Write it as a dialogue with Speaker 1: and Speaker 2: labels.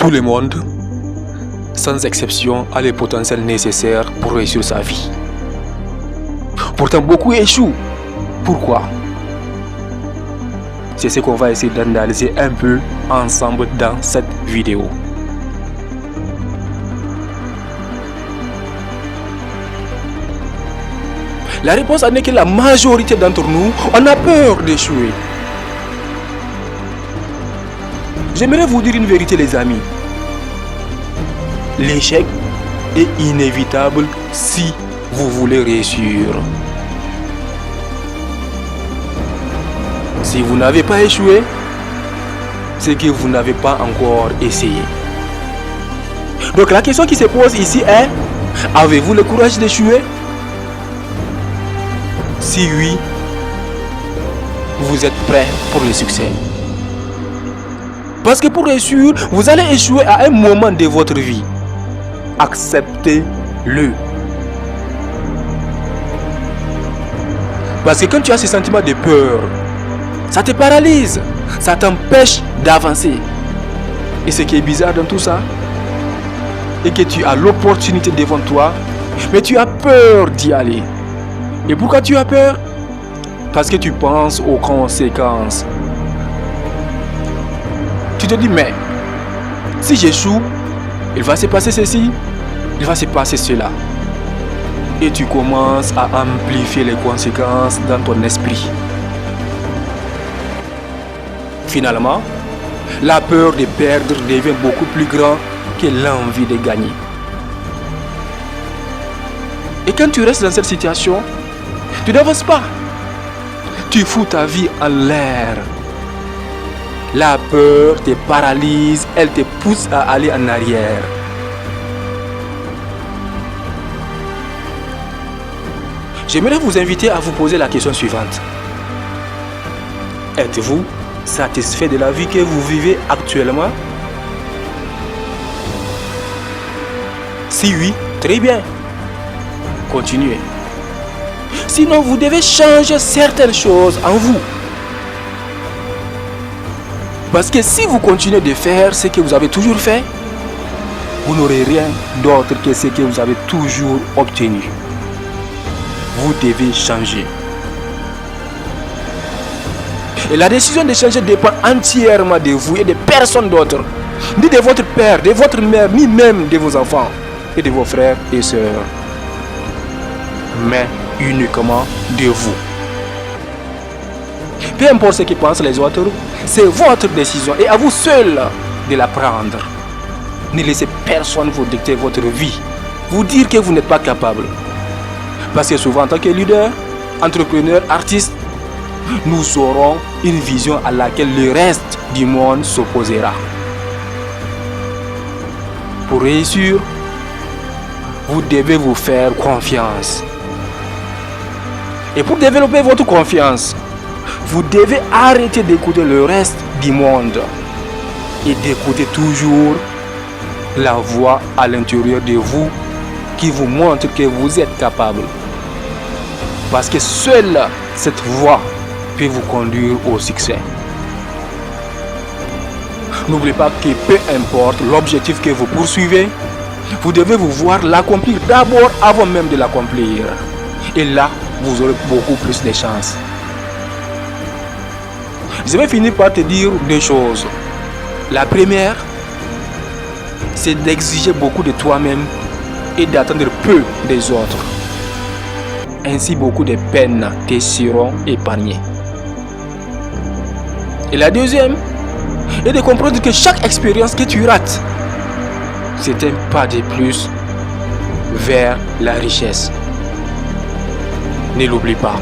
Speaker 1: Tout le monde, sans exception, a le potentiel nécessaire pour réussir sa vie. Pourtant, beaucoup échouent. Pourquoi? C'est ce qu'on va essayer d'analyser un peu ensemble dans cette vidéo. La réponse en est que la majorité d'entre nous, on a peur d'échouer. J'aimerais vous dire une vérité, les amis. L'échec est inévitable si vous voulez réussir. Si vous n'avez pas échoué, c'est que vous n'avez pas encore essayé. Donc la question qui se pose ici est, avez-vous le courage d'échouer? Si oui, vous êtes prêt pour le succès. Parce que pour réussir, vous allez échouer à un moment de votre vie. Acceptez-le. Parce que quand tu as ce sentiment de peur, ça te paralyse, ça t'empêche d'avancer. Et ce qui est bizarre dans tout ça, c'est que tu as l'opportunité devant toi, mais tu as peur d'y aller. Et pourquoi tu as peur? Parce que tu penses aux conséquences. Tu te dis, mais si j'échoue, il va se passer ceci, il va se passer cela. Et tu commences à amplifier les conséquences dans ton esprit. Finalement, la peur de perdre devient beaucoup plus grande que l'envie de gagner. Et quand tu restes dans cette situation, tu n'avances pas. Tu fous ta vie en l'air. La peur te paralyse, elle te pousse à aller en arrière. J'aimerais vous inviter à vous poser la question suivante. Êtes-vous satisfait de la vie que vous vivez actuellement? Si oui, très bien. Continuez. Sinon, vous devez changer certaines choses en vous. Parce que si vous continuez de faire ce que vous avez toujours fait, vous n'aurez rien d'autre que ce que vous avez toujours obtenu. Vous devez changer. Et la décision de changer dépend entièrement de vous et de personne d'autre. Ni de votre père, de votre mère, ni même de vos enfants et de vos frères et sœurs. Mais uniquement de vous. Peu importe ce que pensent les autres, c'est votre décision et à vous seul de la prendre. Ne laissez personne vous dicter votre vie, vous dire que vous n'êtes pas capable. Parce que souvent en tant que leader, entrepreneur, artiste, nous aurons une vision à laquelle le reste du monde s'opposera. Pour réussir, vous devez vous faire confiance. Et pour développer votre confiance, vous devez arrêter d'écouter le reste du monde et d'écouter toujours la voix à l'intérieur de vous qui vous montre que vous êtes capable. Parce que seule cette voix peut vous conduire au succès. N'oubliez pas que peu importe l'objectif que vous poursuivez, vous devez vous voir l'accomplir d'abord avant même de l'accomplir. Et là, vous aurez beaucoup plus de chances. Je vais finir par te dire deux choses. La première, c'est d'exiger beaucoup de toi-même et d'attendre peu des autres. Ainsi, beaucoup de peines te seront épargnées. Et la deuxième est de comprendre que chaque expérience que tu rates, c'est un pas de plus vers la richesse. Ne l'oublie pas.